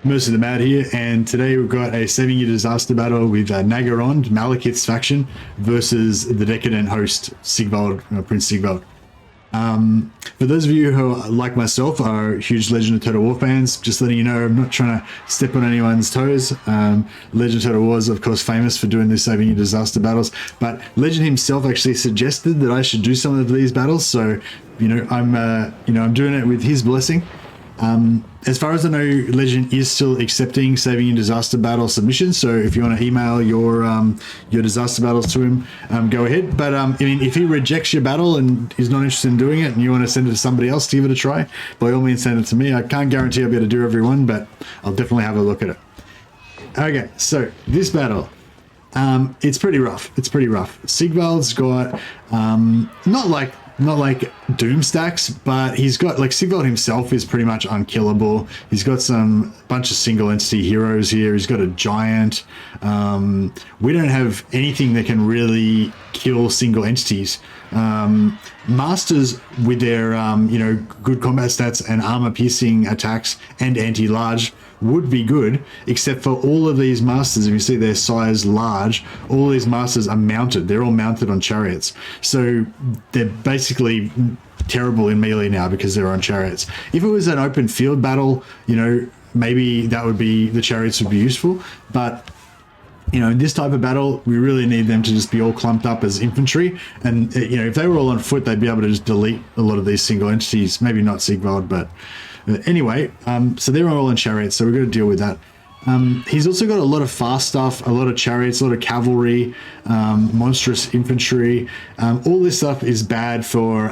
most of them out here, and today we've got a 7-year disaster battle with Nagarond, Malekith's faction, versus the decadent host, Sigvald, Prince Sigvald. For those of you who, like myself, are huge Legend of Total War fans, just letting you know, I'm not trying to step on anyone's toes. Legend of Total War is, of course, famous for doing these 7-year disaster battles, but Legend himself actually suggested that I should do some of these battles, so, I'm doing it with his blessing. As far as I know, Legend is still accepting 7-year disaster battle submissions. So if you want to email your disaster battles to him, go ahead. But I mean, if he rejects your battle and is not interested in doing it, and you want to send it to somebody else to give it a try, by all means send it to me. I can't guarantee I'll be able to do every one, but I'll definitely have a look at it. Okay, so this battle. It's pretty rough. It's pretty rough. Sigvald's got not like doom stacks, but he's got, like, Sigvald himself is pretty much unkillable. He's got some bunch of single entity heroes here. He's got a giant. We don't have anything that can really kill single entities. Masters with their good combat stats and armor piercing attacks and anti-large would be good, except for all of these masters, if you see their size large, all these masters are mounted. They're all mounted on chariots. So they're basically terrible in melee now because they're on chariots. If it was an open field battle, maybe that would be, the chariots would be useful. But in this type of battle, we really need them to just be all clumped up as infantry. And, if they were all on foot, they'd be able to just delete a lot of these single entities. Maybe not Sigvald, but anyway, so they're all in chariots, so we've got to deal with that. He's also got a lot of fast stuff, a lot of chariots, a lot of cavalry, monstrous infantry. All this stuff is bad for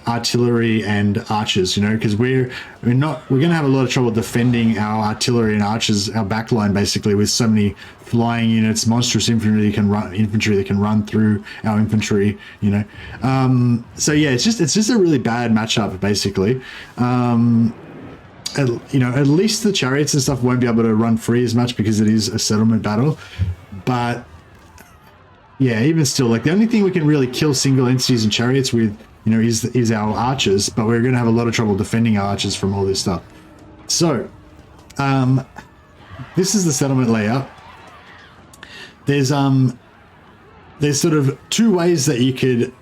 artillery and archers, because we're going to have a lot of trouble defending our artillery and archers, our backline, basically, with so many flying units, monstrous infantry that can run through our infantry. So yeah, it's just a really bad matchup, basically. At least the chariots and stuff won't be able to run free as much because it is a settlement battle. But yeah, even still, like, the only thing we can really kill single entities and chariots with, is our archers. But we're going to have a lot of trouble defending our archers from all this stuff. So, this is the settlement layout. There's sort of two ways that you could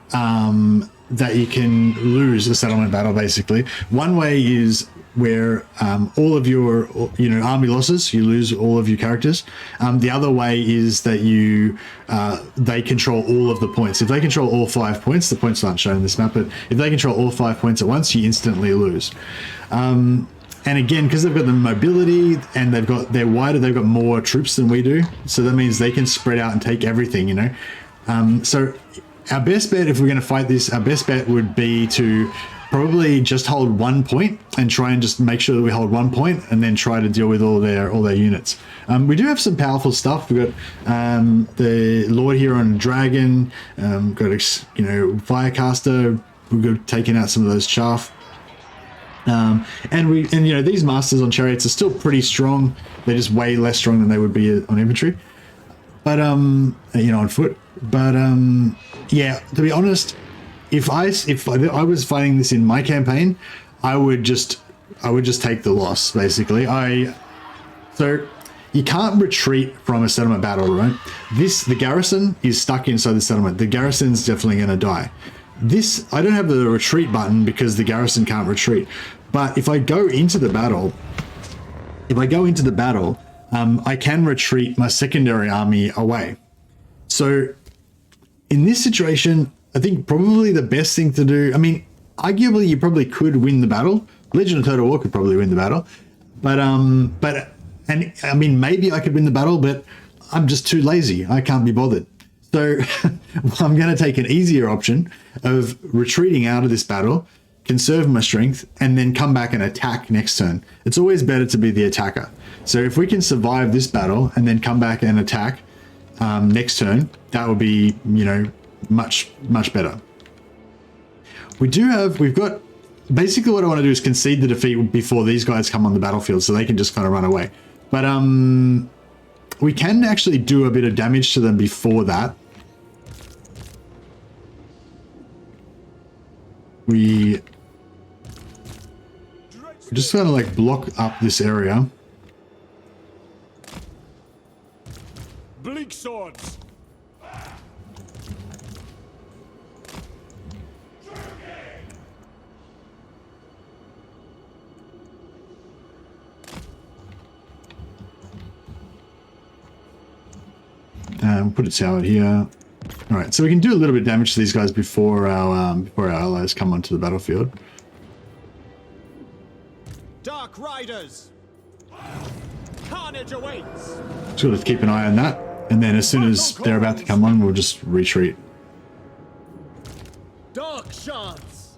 that you can lose a settlement battle. Basically, one way is where all of your army losses, you lose all of your characters. The other way is that they control all of the points. If they control all 5 points, the points aren't shown in this map, but if they control all 5 points at once, you instantly lose. And again, because they've got the mobility and they're wider, they've got more troops than we do. So that means they can spread out and take everything, So our best bet, if we're going to fight this, our best bet would be to probably just hold 1 point and try and just make sure that we hold 1 point and then try to deal with all their units. We do have some powerful stuff. We've got the Lord here on a dragon, got Firecaster. We've got taken out some of those chaff. And these masters on chariots are still pretty strong. They're just way less strong than they would be on infantry, but on foot. But yeah, to be honest, if I was fighting this in my campaign, I would just take the loss, basically. So you can't retreat from a settlement battle, right? The garrison is stuck inside the settlement. The garrison's definitely going to die. I don't have the retreat button because the garrison can't retreat. But if I go into the battle, I can retreat my secondary army away. So in this situation, I think probably the best thing to do, arguably you probably could win the battle. Legend of Total War could probably win the battle. But maybe I could win the battle, but I'm just too lazy. I can't be bothered. So I'm going to take an easier option of retreating out of this battle, conserve my strength, and then come back and attack next turn. It's always better to be the attacker. So if we can survive this battle and then come back and attack next turn, that would be, much better. We've got basically what I want to do is concede the defeat before these guys come on the battlefield so they can just kind of run away. But we can actually do a bit of damage to them before that. We just kind of like block up this area. Bleak swords. We'll put a tower here. All right, so we can do a little bit of damage to these guys before our allies come onto the battlefield. Dark Riders. Carnage awaits. Just got to keep an eye on that, and then as soon as they're about to come on, we'll just retreat. Dark shards.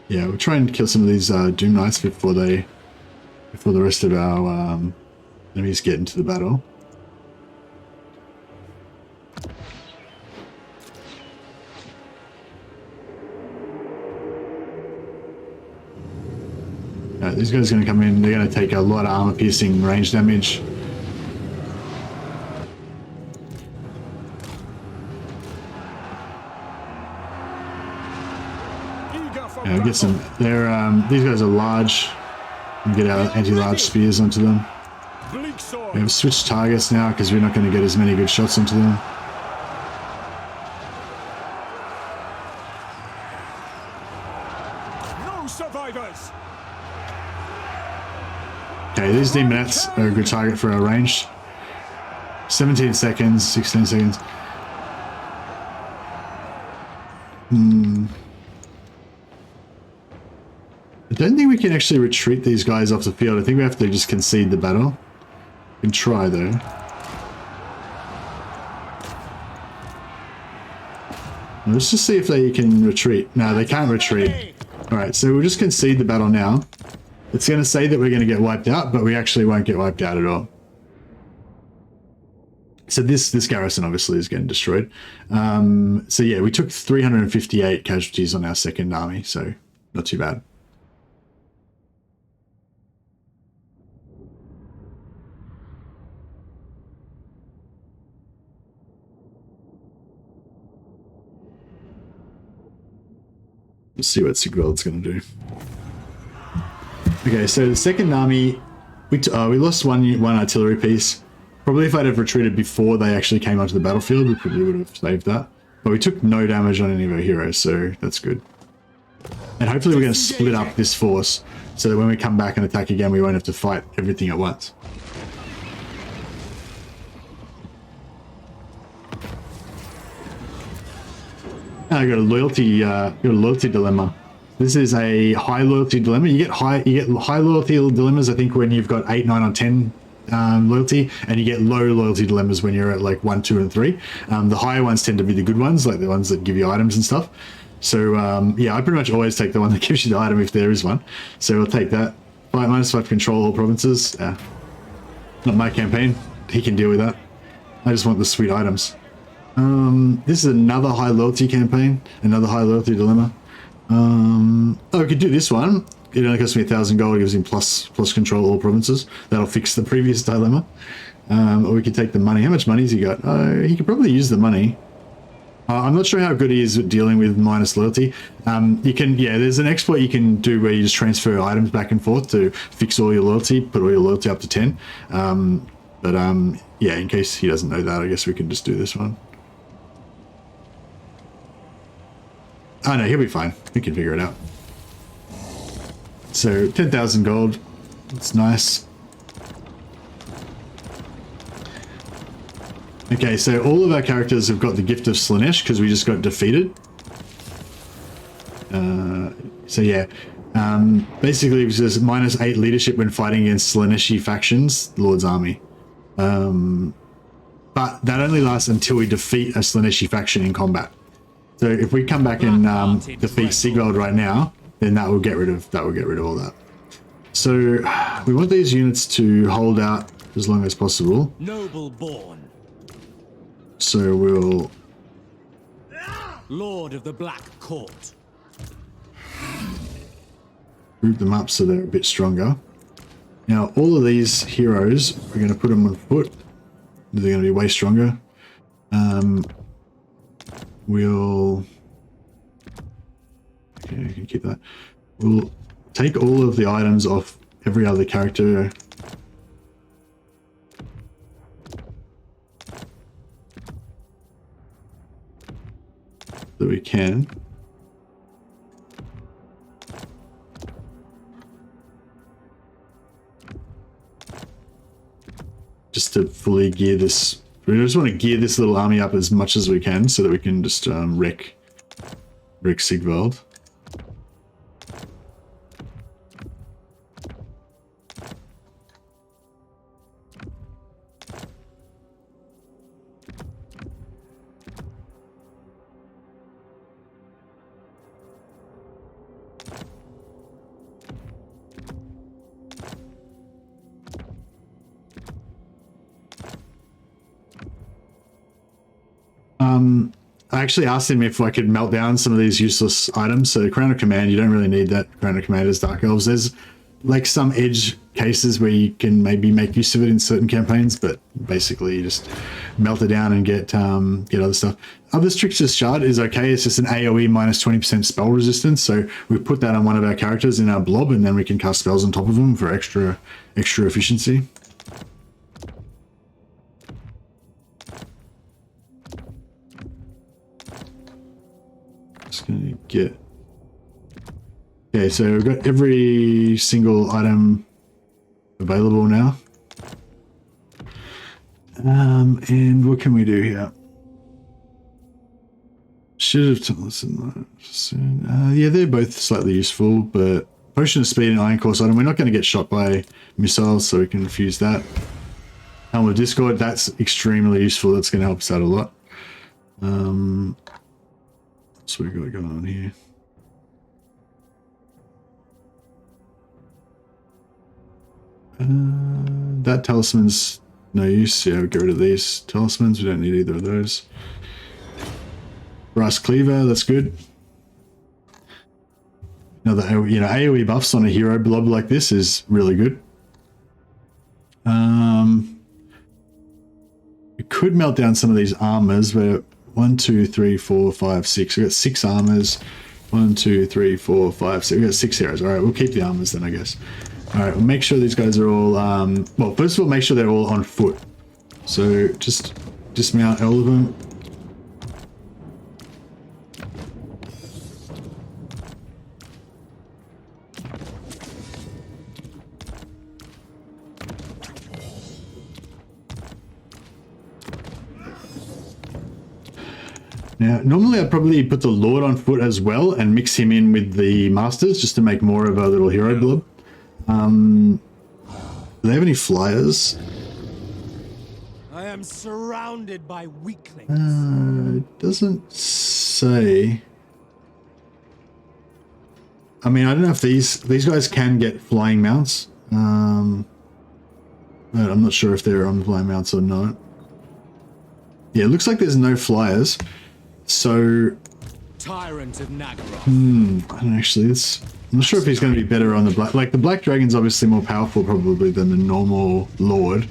Yeah, we'll try and kill some of these Doom Knights before the rest of our enemies get into the battle. These guys are going to come in. They're going to take a lot of armor-piercing range damage. Yeah, get some. They're these guys are large. We get our anti-large spears onto them. We have switched targets now because we're not going to get as many good shots onto them. No survivors. Okay, these demonettes are a good target for our range. 17 seconds, 16 seconds. I don't think we can actually retreat these guys off the field. I think we have to just concede the battle. We can try though. Let's just see if they can retreat. No, they can't retreat. Alright, so we'll just concede the battle now. It's going to say that we're going to get wiped out, but we actually won't get wiped out at all. So this garrison obviously is getting destroyed. So yeah, we took 358 casualties on our second army, so not too bad. Let's see what Sigvald's going to do. Okay, so the second army, we lost one artillery piece. Probably if I'd have retreated before they actually came onto the battlefield, we probably would have saved that. But we took no damage on any of our heroes, so that's good. And hopefully we're going to split up this force, so that when we come back and attack again, we won't have to fight everything at once. I got a loyalty dilemma. This is a high loyalty dilemma. You get high loyalty dilemmas, I think, when you've got 8, 9, or 10 loyalty, and you get low loyalty dilemmas when you're at like 1, 2, and 3. The higher ones tend to be the good ones, like the ones that give you items and stuff. So yeah, I pretty much always take the one that gives you the item if there is one. So we'll take that. Fight -5 control all provinces. Not my campaign. He can deal with that. I just want the sweet items. This is another high loyalty campaign, another high loyalty dilemma. Oh, we could do this one. It only costs me 1,000 gold. It gives him plus control all provinces. That'll fix the previous dilemma. Or we could take the money. How much money has he got? He could probably use the money. I'm not sure how good he is at dealing with minus loyalty. Yeah, there's an exploit you can do where you just transfer items back and forth to fix all your loyalty, put all your loyalty up to 10. Yeah, in case he doesn't know that, I guess we can just do this one. Oh no, he'll be fine. We can figure it out. So 10,000 gold. That's nice. Okay, so all of our characters have got the gift of Slaanesh because we just got defeated. So yeah, basically it was just -8 leadership when fighting against Slaaneshi factions, Lord's army. But that only lasts until we defeat a Slaaneshi faction in combat. So if we come back and defeat Sigvald right now, then that will get rid of all that. So we want these units to hold out as long as possible. Noble born. So we'll Lord of the Black Court. group them up so they're a bit stronger. Now all of these heroes, we're going to put them on foot. They're going to be way stronger. We'll... Okay, I can keep that. We'll take all of the items off every other character. that we can. Just to fully gear this. We just want to gear this little army up as much as we can so that we can just wreck Sigvald. I actually asked him if I could melt down some of these useless items. So Crown of Command, you don't really need that. Crown of Command is Dark Elves. There's like some edge cases where you can maybe make use of it in certain campaigns, but basically you just melt it down and get other stuff. Other Strix's Shard is okay. It's just an AoE minus 20% spell resistance. So we put that on one of our characters in our blob, and then we can cast spells on top of them for extra efficiency. Just gonna get. Okay, so we've got every single item available now. And what can we do here? Should have listened. Yeah, they're both slightly useful, but Potion of Speed and Iron Course item, we're not going to get shot by missiles, so we can refuse that. Helm of Discord, that's extremely useful. That's going to help us out a lot. What's we got going on here? That talisman's no use. Yeah, we'll get rid of these talismans. We don't need either of those. Brass Cleaver, that's good. Now the AoE buffs on a hero blob like this is really good. We could melt down some of these armors, but 1, 2, 3, 4, 5, 6. We've got 6 armors. 1, 2, 3, 4, 5, 6. We've got 6 heroes. All right, we'll keep the armors then, I guess. All right, we'll make sure these guys are all. Well, first of all, make sure they're all on foot. So just dismount all of them. Now, normally I'd probably put the Lord on foot as well and mix him in with the Masters just to make more of a little hero blob. Do they have any flyers? I am surrounded by weaklings. It doesn't say. I mean, I don't know if these guys can get flying mounts. But I'm not sure if they're on flying mounts or not. Yeah, it looks like there's no flyers. So, Tyrant of Nagaroth. I don't actually. I'm not sure if he's going to be better on the black. Like the Black Dragon's obviously more powerful probably than the normal Lord.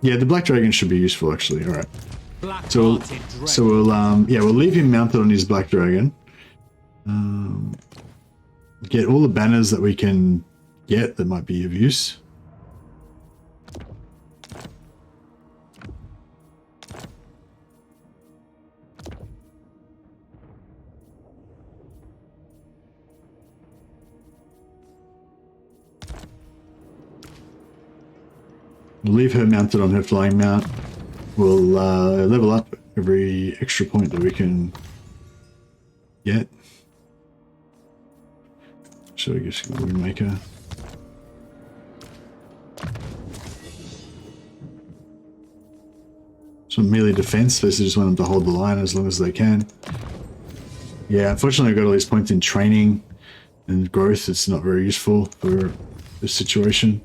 Yeah, the Black Dragon should be useful actually. All right. So we'll leave him mounted on his Black Dragon. Get all the banners that we can get that might be of use. We'll leave her mounted on her flying mount. We'll level up every extra point that we can get. So I guess we can make her. So melee defense, basically just want them to hold the line as long as they can. Yeah, unfortunately I've got all these points in training and growth. It's not very useful for this situation.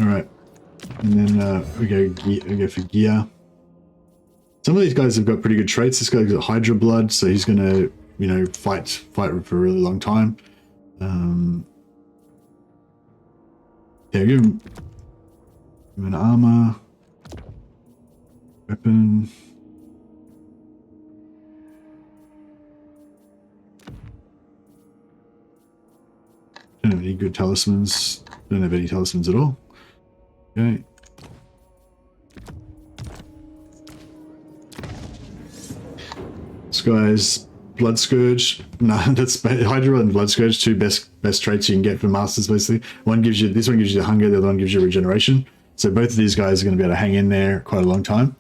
All right, and then we go for gear. Some of these guys have got pretty good traits. This guy's got Hydra blood, so he's gonna, fight for a really long time. Yeah, give him an armor, weapon. Don't have any good talismans. Don't have any talismans at all. Okay. This guy's Blood Scourge. No, that's Hydra and Blood Scourge, two best traits you can get for masters. Basically, this one gives you hunger, the other one gives you regeneration. So both of these guys are going to be able to hang in there quite a long time.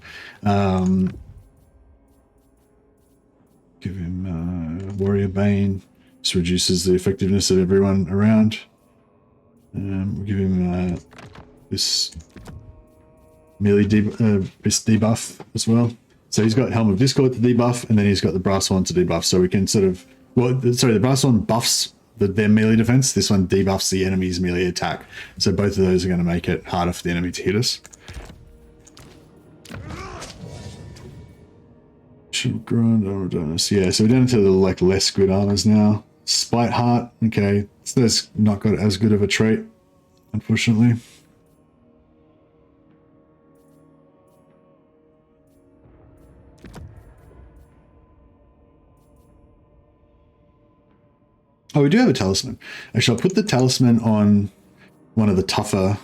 Give him Warrior Bane. Just reduces the effectiveness of everyone around. We'll give him this melee this debuff as well. So he's got Helm of Discord to debuff, and then he's got the Brass One to debuff. So we can sort of, the Brass One buffs their melee defense. This one debuffs the enemy's melee attack. So both of those are going to make it harder for the enemy to hit us. Shield Grind, yeah, so we're down to the less good armors now. Spite Heart, okay, so that's not got as good of a trait, unfortunately. Oh, we do have a talisman. Actually, I'll put the talisman on one of the tougher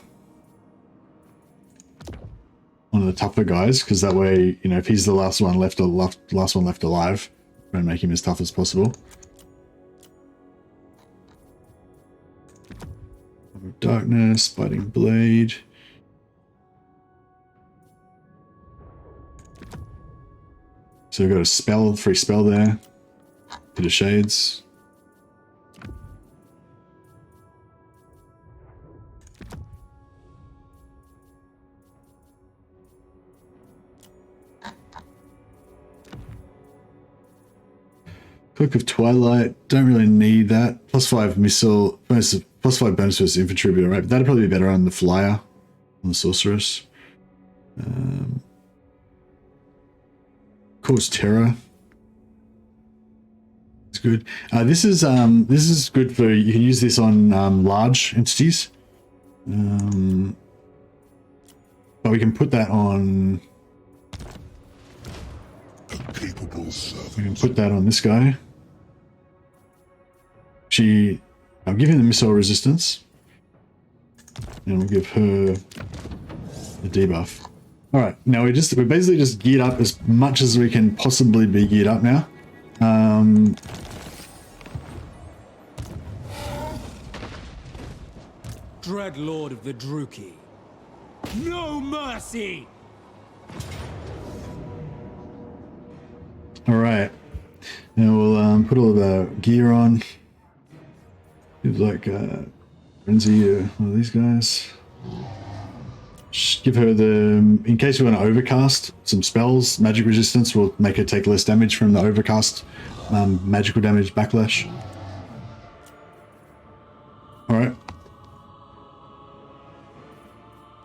guys, because that way, you know, if he's the last one left alive, try and make him as tough as possible. Darkness, Biting Blade. So we've got a free spell there. Bit of Shades. Cloak of Twilight, don't really need that. +5 missile, +5 bonus versus infantry, but alright. But that'd probably be better on the flyer, on the sorceress. Cause Terror. It's good. This is good for, you can use this on large entities. But we can put that on. We can put that on this guy. I'll give him the missile resistance, and we'll give her the debuff. All right, now we're basically just geared up as much as we can possibly be geared up now. Dread Lord of the Druki, no mercy. All right, now we'll put all of our gear on. Like Frenzy or one of these guys. Just give her in case we want to overcast some spells, magic resistance will make her take less damage from the overcast magical damage backlash. Alright.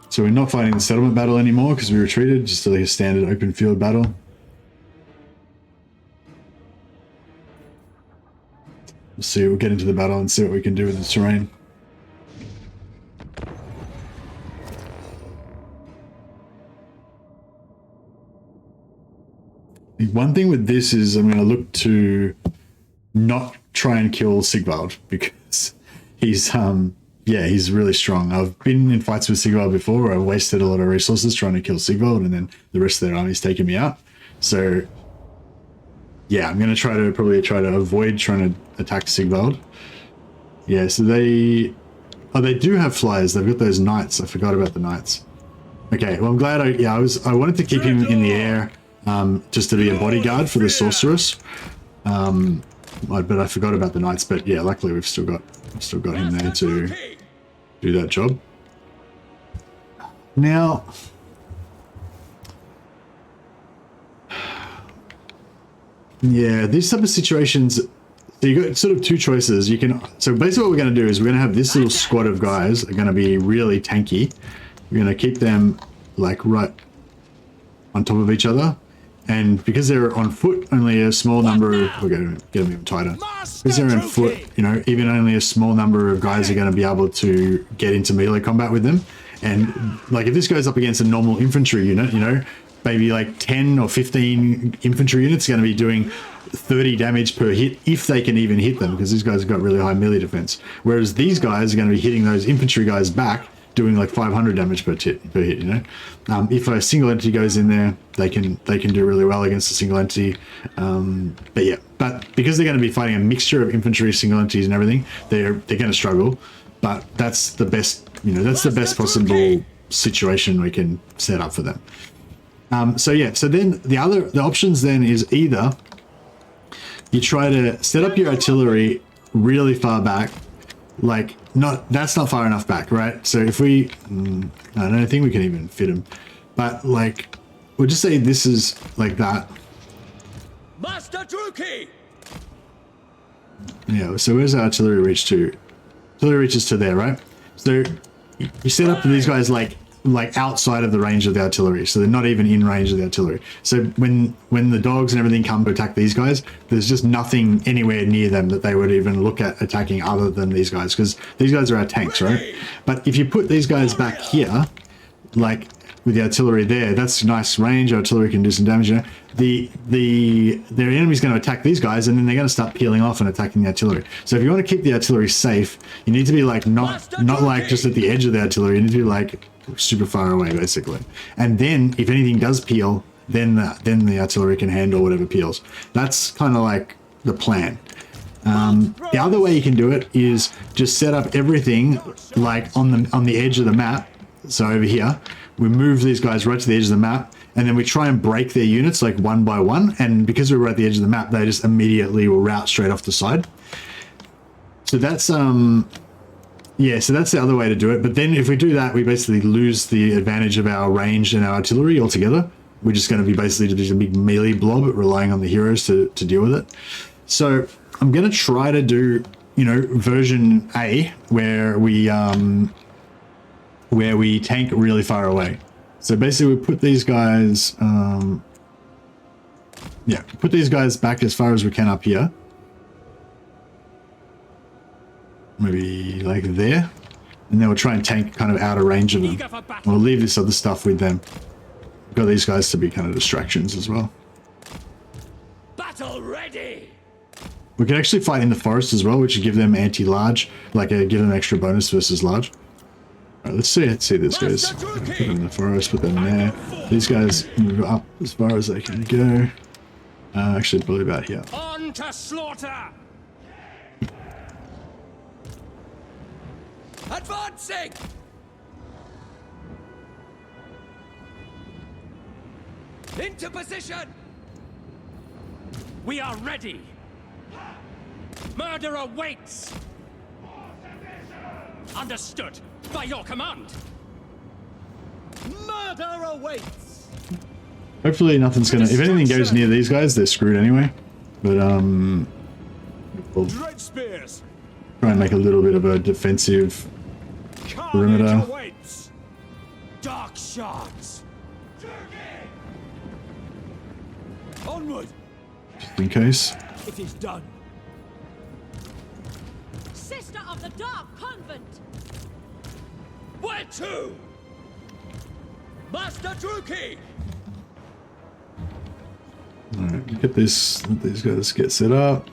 So we're not fighting the settlement battle anymore because we retreated, just like a standard open field battle. We'll get into the battle and see what we can do with the terrain. The one thing with this is I'm going to look to not try and kill Sigvald, because he's really strong. I've been in fights with Sigvald before where I wasted a lot of resources trying to kill Sigvald, and then the rest of their army's taking me out. So yeah, I'm going to probably try to avoid trying to attack Sigvald. Yeah, so they do have flyers. They've got those knights. I forgot about the knights. Okay, well, I'm glad I wanted to keep him in the air just to be a bodyguard for the sorceress. But I forgot about the knights. But yeah, luckily we've still got him there to do that job. Now, yeah, these type of situations, so you got sort of two choices. So basically what we're going to do is we're going to have this little squad of guys that are going to be really tanky. We're going to keep them like right on top of each other. And because they're on foot, only a small number of, we're going to get them even tighter. Because they're on foot, you know, even only a small number of guys are going to be able to get into melee combat with them. And like if this goes up against a normal infantry unit, you know, maybe like 10 or 15 infantry units are going to be doing 30 damage per hit, if they can even hit them, because these guys have got really high melee defense. Whereas these guys are going to be hitting those infantry guys back doing like 500 damage per hit, you know. If a single entity goes in there, they can do really well against a single entity. But yeah, but because they're going to be fighting a mixture of infantry, single entities, and everything, they're going to struggle. But that's the best, you know, that's the best possible situation we can set up for them. So yeah, so then the options then is either you try to set up your artillery really far back, like that's not far enough back, right? So if we, I don't think we can even fit them, but like we'll just say this is like that. Master Druki! Yeah. So where's our artillery reach to? Artillery reaches to there, right? So you set up these guys like outside of the range of the artillery, so they're not even in range of the artillery. So when the dogs and everything come to attack these guys, there's just nothing anywhere near them that they would even look at attacking other than these guys, because these guys are our tanks, right? But if you put these guys back here, like with the artillery there, that's nice range. Artillery can do some damage. You know, their enemy's going to attack these guys, and then they're going to start peeling off and attacking the artillery. So if you want to keep the artillery safe, you need to be like not like just at the edge of the artillery. You need to be like super far away, basically. And then if anything does peel, then the artillery can handle whatever peels. That's kind of like the plan. The other way you can do it is just set up everything like on the edge of the map. So over here, we move these guys right to the edge of the map, and then we try and break their units like one by one. And because we're right at the edge of the map, they just immediately will route straight off the side. So that's yeah, so that's the other way to do it. But then if we do that, we basically lose the advantage of our range and our artillery altogether. We're just going to be basically just a big melee blob, relying on the heroes to deal with it. So I'm going to try to do, you know, version A, where we tank really far away. So basically we put these guys, put these guys back as far as we can up here. Maybe like there, and then we'll try and tank kind of out of range of them. We'll leave this other stuff with them. We've got these guys to be kind of distractions as well. Battle ready. We can actually fight in the forest as well, which would give them anti-large, like give them extra bonus versus large. All right, let's see this goes. Put them in the forest, put them there. These guys move up as far as they can go. Actually, probably about here. On to slaughter. Advancing! Into position! We are ready! Murder awaits! Understood! By your command! Murder awaits! Hopefully nothing's gonna... If anything goes near these guys, they're screwed anyway. But, we'll try and make a little bit of a defensive perimeter. Dark shards. Onward. Just in case. It is done. Sister of the Dark Convent. Where to? Master Druki. Alright, get this. Let these guys get set up.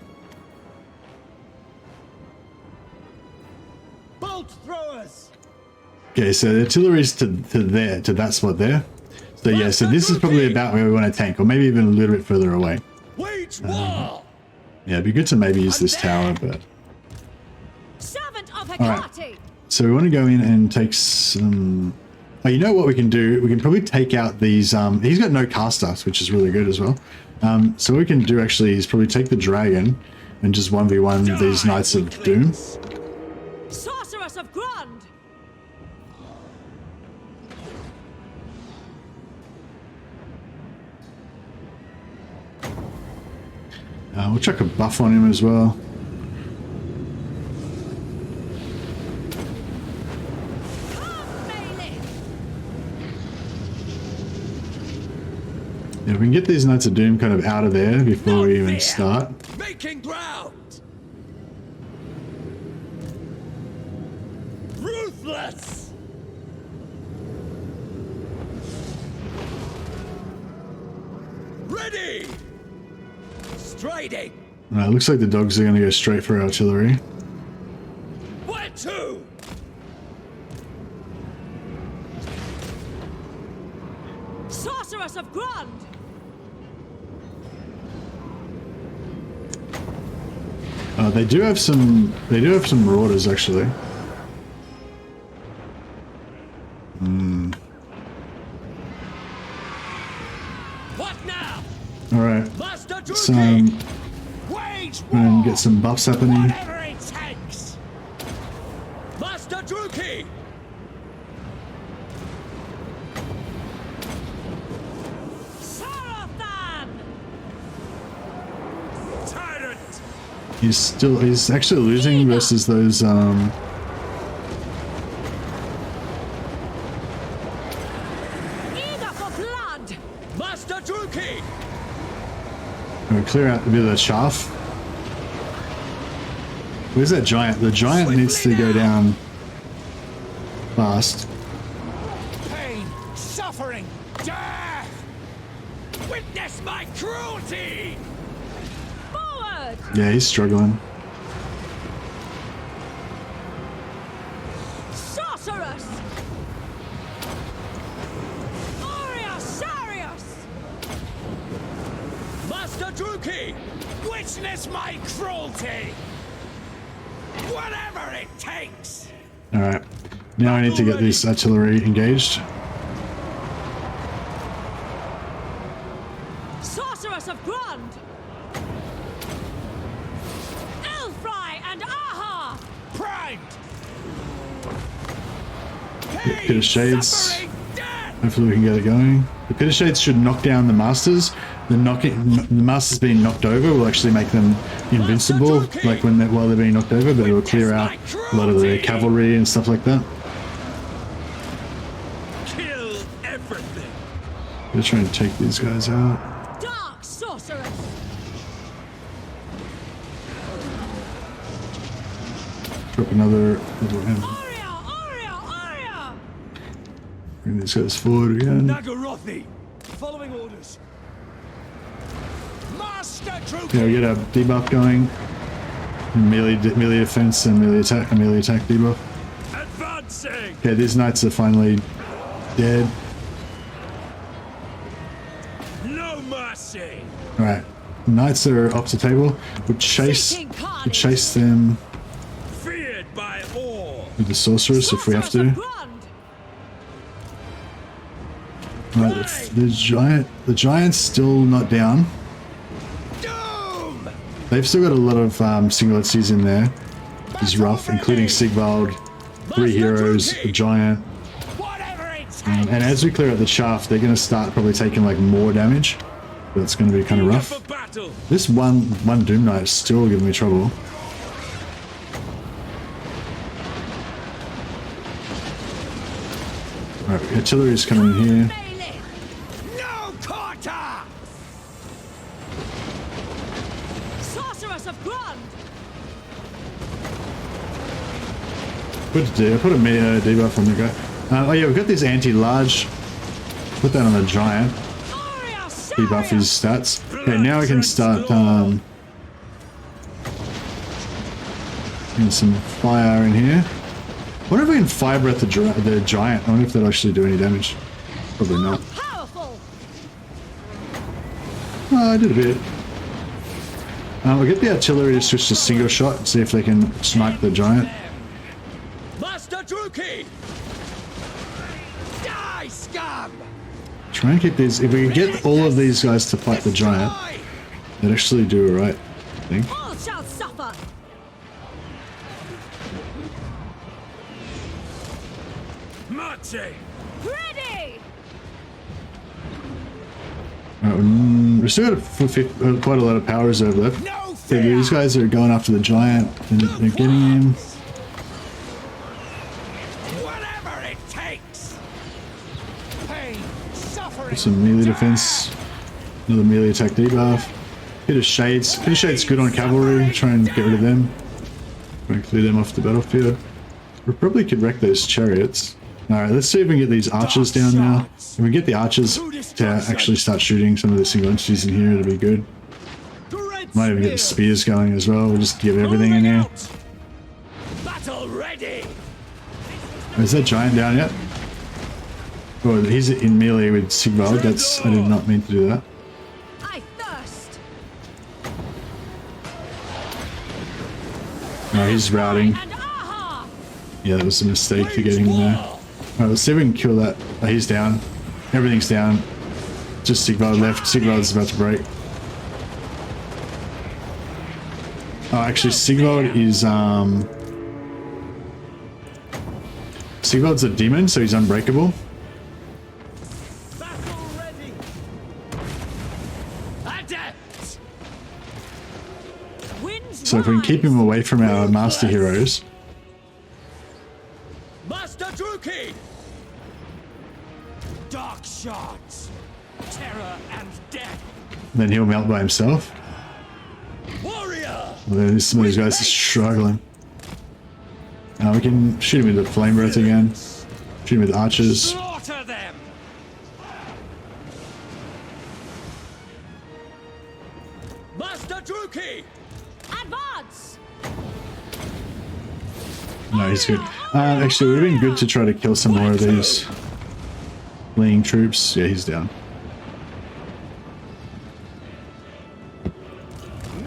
Bolt throwers. Okay, so the artillery's to that spot there. So yeah, so this is probably about where we want to tank, or maybe even a little bit further away. Wage war. Yeah, it'd be good to maybe use this tower, but... Servant of Alright, so we want to go in and take some... Oh, you know what we can do? We can probably take out these... he's got no casters, which is really good as well. So what we can do actually is probably take the dragon and just 1v1 these Knights of Doom. Sorceress of Grund. We'll chuck a buff on him as well. Yeah, we can get these Knights of Doom kind of out of there before we even start. Making ground. Ruthless. Ready. Striding. Right, looks like the dogs are going to go straight for artillery. Where to? Sorceress of Grund! They do have some marauders actually. What now? All right, Master so Druki! Wage war! and get some buffs happening. Whatever it takes! Master Druki! Sarathan! Tyrant! He's actually losing versus those Eager for blood! Master Druki! we'll clear out a bit of the chaff. Where's that giant? The giant needs to go down fast. Pain, suffering, death! Witness my cruelty! Forward! Yeah, he's struggling. Sorceress! Aurea Sarius! Master Druki! Witness my cruelty! Whatever it takes! All right, now I need to get this artillery engaged. Sorceress of Grund! Elfry and Aha! Primed! Pit of Shades. Suffering, death! Hopefully we can get it going. The Pit of Shades should knock down the Masters. The Masters being knocked over will actually make them invincible, like while they're being knocked over, but it will clear out a lot of their cavalry and stuff like that. Kill everything! They're trying to take these guys out. Dark Sorceress! Drop another. Aurea! Bring these guys forward again. Nagarothi! Following orders. Master Druki! Yeah, we get a debuff going. Melee defense and melee attack debuff. Advancing! Okay, these knights are finally dead. No mercy! Alright. Knights are off the table. We'll chase them Feared by all! with the sorceress if we have to. Right, the giant's still not down. Doom! They've still got a lot of singlets in there. It's rough, including Sigvald, 3 heroes, a giant. Whatever it takes! And as we clear out the shaft, they're going to start probably taking like more damage. But it's going to be kind of rough. For battle! This one Doom Knight is still giving me trouble. Alright, artillery's coming in here. No quarter! Sorceress of Grund! Put a debuff on the guy. Oh yeah, we've got this anti-large. Put that on the giant. Aurea Debuff his stats. Okay, now we can start getting some fire in here. I wonder if we can fire breath the giant. I wonder if that'll actually do any damage. Probably not. Powerful! Oh, I did a bit. We'll get the artillery to switch to single shot and see if they can snipe the giant. Master Druki! Die, scum! Try and keep these. If we can get all of these guys to fight the giant, they'd actually do alright, I think. All shall suffer! Marche! Ready! We still got quite a lot of power reserve left. No Yeah, fear! these guys are going after the giant and they're getting him. Whatever it takes! Pain, suffering, Some melee defense. Another melee attack debuff. Pit of Shades. Pit of Shades good on cavalry. Try and get rid of them. Try and clear them off the battlefield. We probably could wreck those chariots. Alright, let's see if we can get these archers down now. If we get the archers to actually start shooting some of the single entities in here, it'll be good. Might even get the spears going as well. We'll just give everything in here. Battle ready! Is that giant down yet? Oh, he's in melee with Sigvald. That's, I did not mean to do that. I thirst. No, he's routing. And aha! Yeah, that was a mistake to get him there. Alright, let's see if we can kill that. Oh, he's down. Everything's down. Just Sigvald left. Sigvald's about to break. Oh, actually, Sigvald is, Sigvald's a demon, so he's unbreakable. Battle ready. Adept. Winds So if we can keep him away from our master heroes, Master Druki. Dark shards. Terror and death. then he'll melt by himself. Warrior. Well, then some of these guys are struggling. We can shoot him with the flame breath again. Shoot him with archers. Slaughter them. Master Druki. advance. No, he's good. Actually, it would have been good to try to kill some more of these fleeing troops. Yeah, he's down.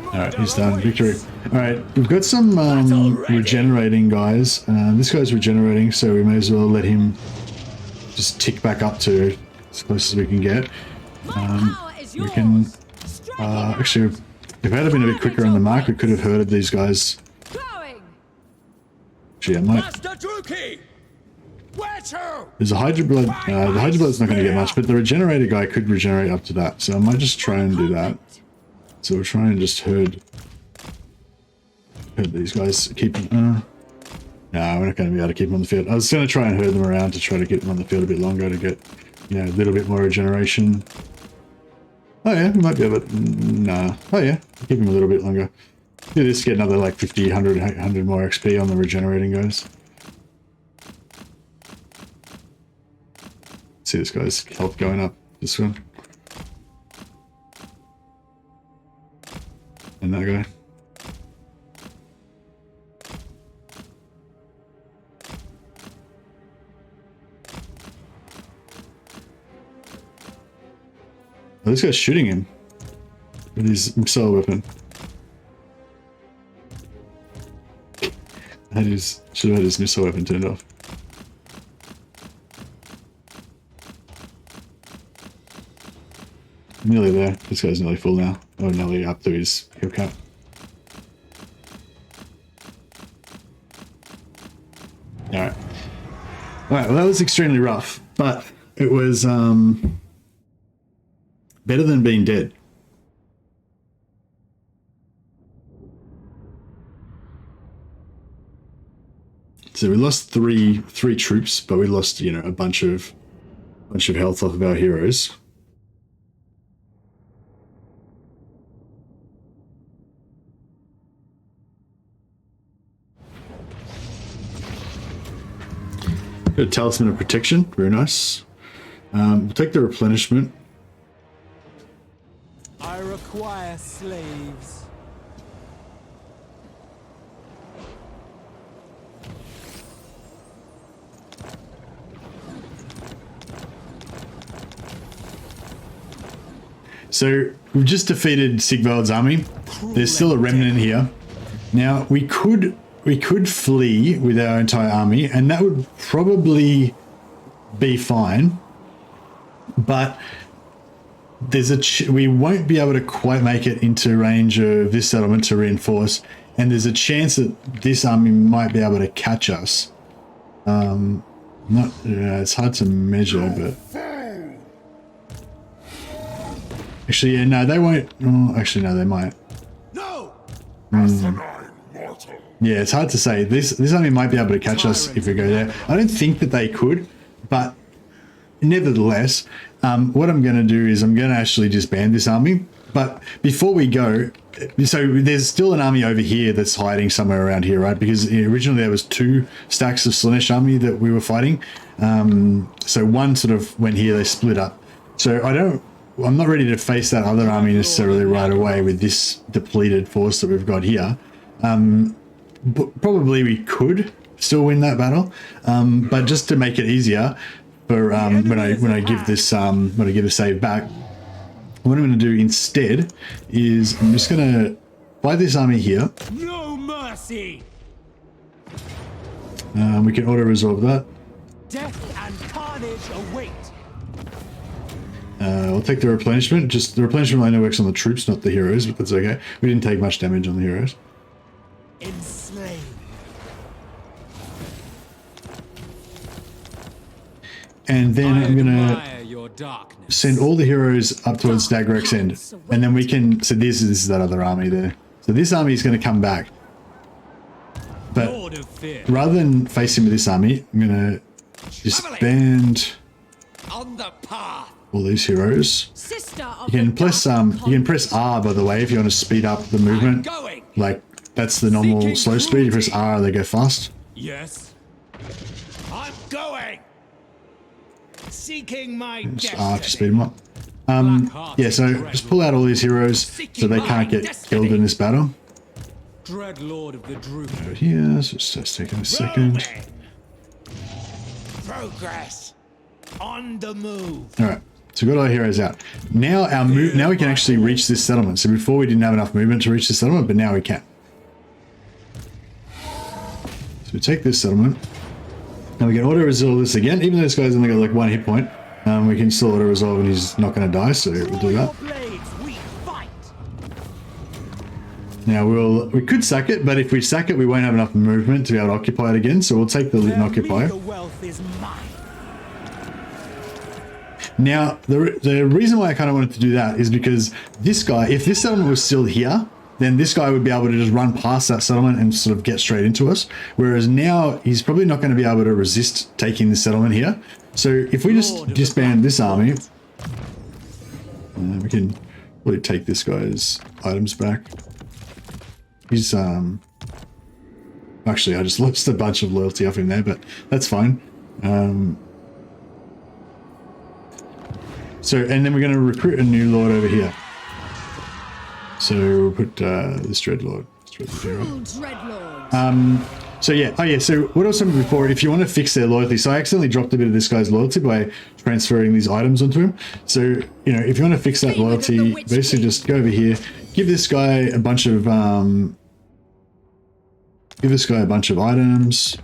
Alright, he's done. Victory. Alright, we've got some regenerating guys. This guy's regenerating, so we may as well let him just tick back up to as close as we can get. My power is We yours. can... Strike it actually, if I had been a bit quicker on the mark, we could have herded these guys. going. Actually, I might... Master Druki. Where to? There's a Hydra Blood. The Hydra Blood's not going to get much, but the regenerator guy could regenerate up to that. So I might just try and do that. So we'll try and just herd these guys. Keep them. No, we're not going to be able to keep them on the field. I was going to try and herd them around to try to get them on the field a bit longer to get, you know, a little bit more regeneration. Oh yeah, we might be able to. Nah. Oh yeah, keep them a little bit longer. Do this, get another like 50, 100 more XP on the regenerating guys. See this guy's health going up. This one. And that guy. Oh, this guy's shooting him with his missile weapon. Should have had his missile weapon turned off. Nearly there. This guy's nearly full now. Oh, nearly up to his kill cap. Alright. Alright, well that was extremely rough, but it was better than being dead. So we lost three troops, but we lost, you know, a bunch of health off of our heroes. Got a Talisman of Protection, very nice. We'll take the replenishment. I require slaves. So we've just defeated Sigvald's army. There's still a remnant here. Now we could flee with our entire army, and that would probably be fine. But there's we won't be able to quite make it into range of this settlement to reinforce, and there's a chance that this army might be able to catch us. It's hard to measure, but actually, yeah, no, they won't. Oh, actually, no, they might. No. Yeah, it's hard to say. This army might be able to catch us if we go there. I don't think that they could, but nevertheless, what I'm going to do is I'm going to actually disband this army. But before we go, so there's still an army over here that's hiding somewhere around here, right? Because originally there was 2 stacks of Slaanesh army that we were fighting. So one sort of went here, they split up. So I'm not ready to face that other army necessarily right away with this depleted force that we've got here. But probably we could still win that battle, but just to make it easier for when I give this save back. What I'm going to do instead is I'm just going to fight this army here. No mercy. We can auto resolve that. Death and carnage await. I'll take the replenishment. Just the replenishment only works on the troops, not the heroes, but that's okay. We didn't take much damage on the heroes. Enslaved. And then I'm gonna admire your darkness. send all the heroes up towards Dagrek's end, and then we can. So this is that other army there. So this army is going to come back, but Lord of fear. rather than face him with this army, I'm gonna disband On the path. all these heroes. Sister of You can the press dark you can press R, by the way, if you want to speed up the movement. Going. Like that's the normal Seeking slow speed. You press R, they go fast. Yes. I'm going. Seeking my Just destiny. R to speed them up. Yeah, so just pull out all these heroes so they can't get killed in this battle. Dread Lord of the Druid. Over here, so it's just taking a second. Progress. On the move. All right, so we got our heroes out. Now now we can actually reach this settlement. So before we didn't have enough movement to reach this settlement, but now we can. So we take this settlement. Now we can auto resolve this again, even though this guy's only got like 1 hit point. We can still auto resolve and he's not going to die, so we'll do that. Blades, we fight. Now we could sack it, but if we sack it, we won't have enough movement to be able to occupy it again. So we'll take the loot and occupy. The wealth is mine. Now the reason why I kind of wanted to do that is because this guy, if this settlement was still here, then this guy would be able to just run past that settlement and sort of get straight into us. Whereas now he's probably not going to be able to resist taking the settlement here. So if we just disband this army, we can probably take this guy's items back. He's actually, I just lost a bunch of loyalty off him there, but that's fine. So, and then we're going to recruit a new lord over here. So we'll put this Dreadlord. Cruel Dreadlord. So yeah, oh yeah, so what I was saying before, if you want to fix their loyalty, so I accidentally dropped a bit of this guy's loyalty by transferring these items onto him. So, you know, if you want to fix that loyalty, basically just go over here, give this guy a bunch of, items.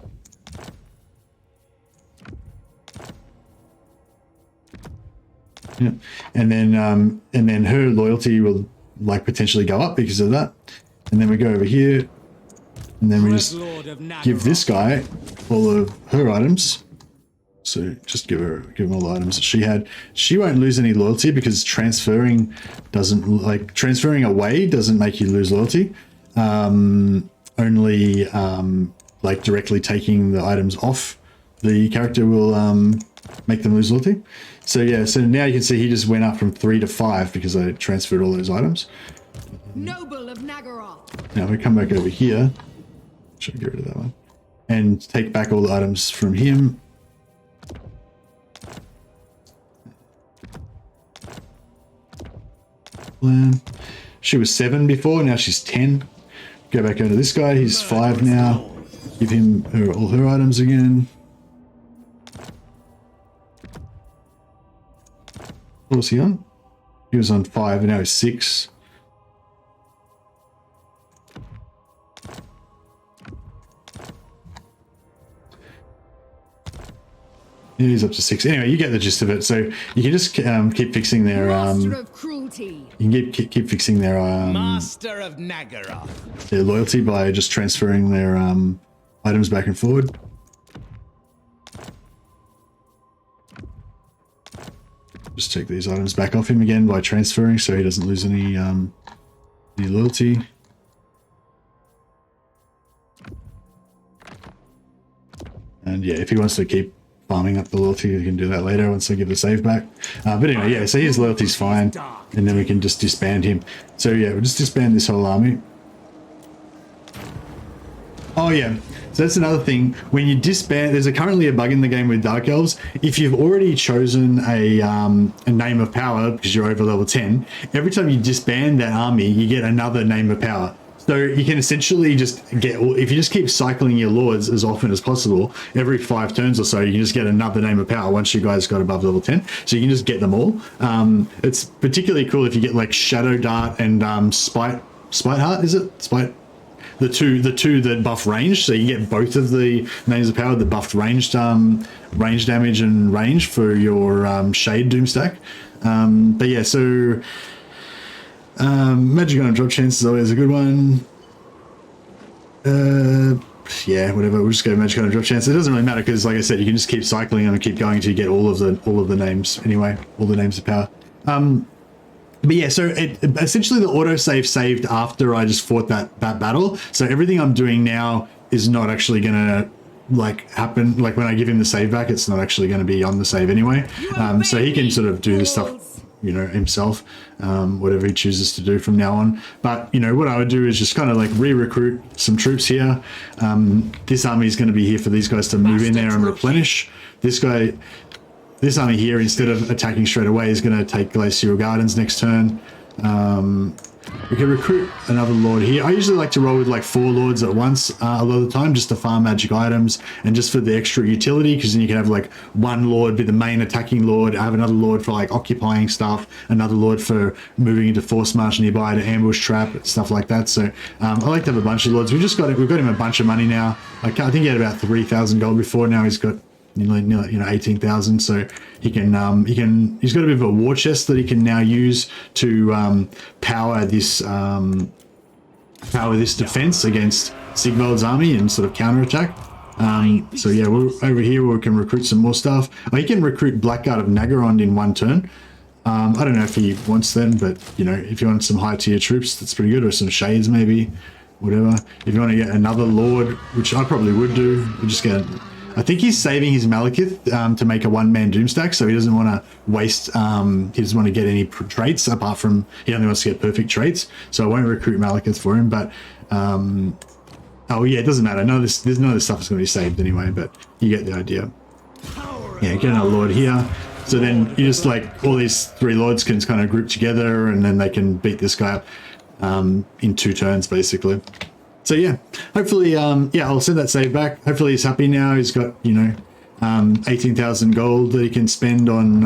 Yeah, and then her loyalty will like potentially go up because of that. And then we go over here, and then we just give this guy all of her items. So just give him all the items that she had. She won't lose any loyalty because transferring away doesn't make you lose loyalty. Only like directly taking the items off the character will make them lose loyalty. So yeah, so now you can see he just went up from 3 to 5 because I transferred all those items. Noble of Nagaroth. Now we come back over here. Should get rid of that one. And take back all the items from him. She was 7 before, now she's 10. Go back over to this guy, he's 5 now. Give him all her items again. What was he on? He was on 5 and now he's 6. He's up to 6. Anyway, you get the gist of it. So you can just keep fixing their Master of cruelty. you can keep fixing their Master of Nagaroth. their loyalty by just transferring their items back and forward. Just take these items back off him again by transferring, so he doesn't lose any loyalty. And yeah, if he wants to keep farming up the loyalty, he can do that later once I give the save back. But anyway, yeah, so his loyalty's fine, and then we can just disband him. So yeah, we'll just disband this whole army. Oh yeah, so that's another thing. When you disband, there's currently a bug in the game with Dark Elves. If you've already chosen a name of power because you're over level 10, every time you disband that army, you get another name of power. So So you can essentially just get, if you just keep cycling your lords as often as possible, every 5 turns or so, you can just get another name of power once you guys got above level 10. So you can just get them all. It's particularly cool if you get like Shadow Dart and Spite Heart, is it? Spite? The two that buff range, so you get both of the names of power, the buffed ranged range damage and range for your Shade Doom stack. But yeah, so Magic on drop chance is always a good one. Yeah, whatever. We'll just go Magic on drop chance. It doesn't really matter because, like I said, you can just keep cycling and keep going until you get all of the names. Anyway, all the names of power. But yeah, so essentially the autosave saved after I just fought that battle. So everything I'm doing now is not actually gonna like happen. Like when I give him the save back, it's not actually going to be on the save anyway. So he can sort of do this stuff, you know, himself, whatever he chooses to do from now on. But, you know, what I would do is just kind of like re-recruit some troops here. This army is going to be here for these guys to move in there and replenish. This army here, instead of attacking straight away, is going to take Glacial Gardens next turn. We can recruit another lord here. I usually like to roll with like 4 lords at once a lot of the time, just to farm magic items and just for the extra utility, because then you can have like one lord be the main attacking lord, have another lord for like occupying stuff, another lord for moving into force march nearby to ambush trap, stuff like that. So I like to have a bunch of lords. We've got him a bunch of money now. I think he had about 3,000 gold before. Now he's got nearly, you know, 18,000. So he's got a bit of a war chest that he can now use to power this defense against Sigvald's army and sort of counterattack. So yeah, we're over here where we can recruit some more stuff. Oh, he can recruit Blackguard of Nagarond in 1 turn. I don't know if he wants them, but you know, if you want some high tier troops, that's pretty good, or some shades maybe, whatever. If you want to get another lord, which I probably would do, we just get. I think he's saving his Malekith to make a 1-man Doom stack, so he doesn't want to waste, he doesn't want to get any traits apart from, he only wants to get perfect traits, so I won't recruit Malekith for him, but, oh yeah, it doesn't matter, none of this stuff is going to be saved anyway, but you get the idea. Yeah, get another lord here, so then you just like, all these 3 lords can kind of group together, and then they can beat this guy up in 2 turns, basically. So yeah, hopefully, yeah, I'll send that save back. Hopefully he's happy now. He's got, you know, 18,000 gold that he can spend on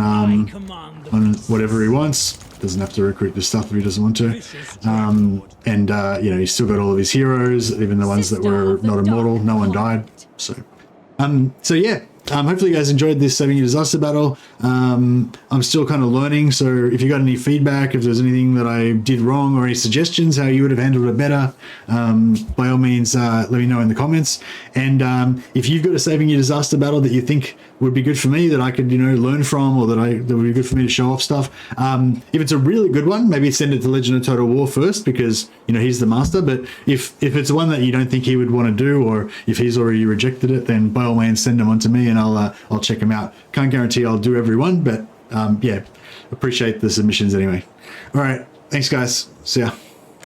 whatever he wants. Doesn't have to recruit this stuff if he doesn't want to. And you know, he's still got all of his heroes, even the ones that were not immortal. No one died. So yeah. Hopefully you guys enjoyed this 7-year disaster battle. I'm still kind of learning, so if you got any feedback, if there's anything that I did wrong or any suggestions how you would have handled it better, by all means let me know in the comments. And if you've got a 7-year disaster battle that you think would be good for me, that I could, you know, learn from, or that would be good for me to show off stuff, if it's a really good one, maybe send it to Legend of Total War first, because, you know, he's the master. But if it's one that you don't think he would want to do, or if he's already rejected it, then by all means send them on to me and I'll check them out. Can't guarantee I'll do every one, but yeah, appreciate the submissions anyway. All right, thanks guys, see ya.